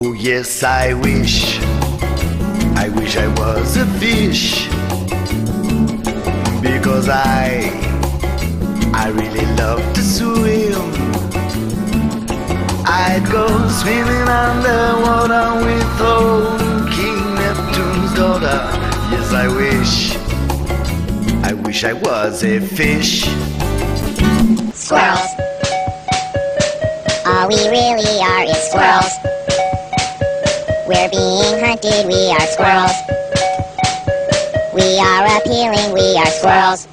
Oh yes, I wish I was a fish, because I really love to swim. I'd go swimming underwater with old King Neptune's daughter. Yes, I wish I was a fish. Squirrels. All we really are is squirrels. We're being hunted, we are squirrels. We are appealing, we are squirrels.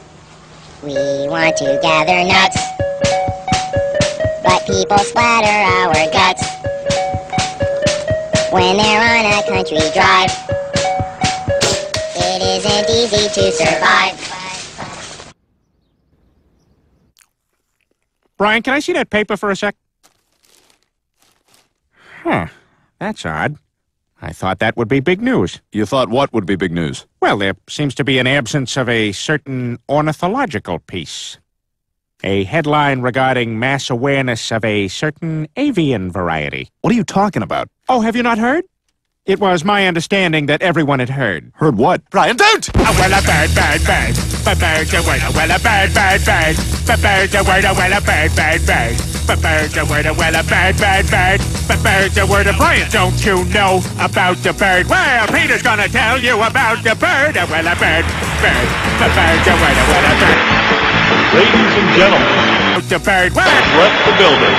We want to gather nuts, but people splatter our guts when they're on a country drive. It isn't easy to survive. Brian, can I see that paper for a sec? Huh, that's odd. I thought that would be big news. You thought what would be big news? Well, there seems to be an absence of a certain ornithological piece. A headline regarding mass awareness of a certain avian variety. What are you talking about? Oh, have you not heard? It was my understanding that everyone had heard. Heard what? Brian, don't! Oh, well, a bird, bird, bird. Bird's a word, well, a bird, bird, bird. Bird's a word, well, a bird, bird, bird. Bird's a word, well, a bird, bird, bird. Bird's a word, Brian, don't you know about the bird? Well, Peter's gonna tell you about the bird. Well, a bird, bird. Bird's a word, well, a bird. Ladies and gentlemen, The bird, well, left the building.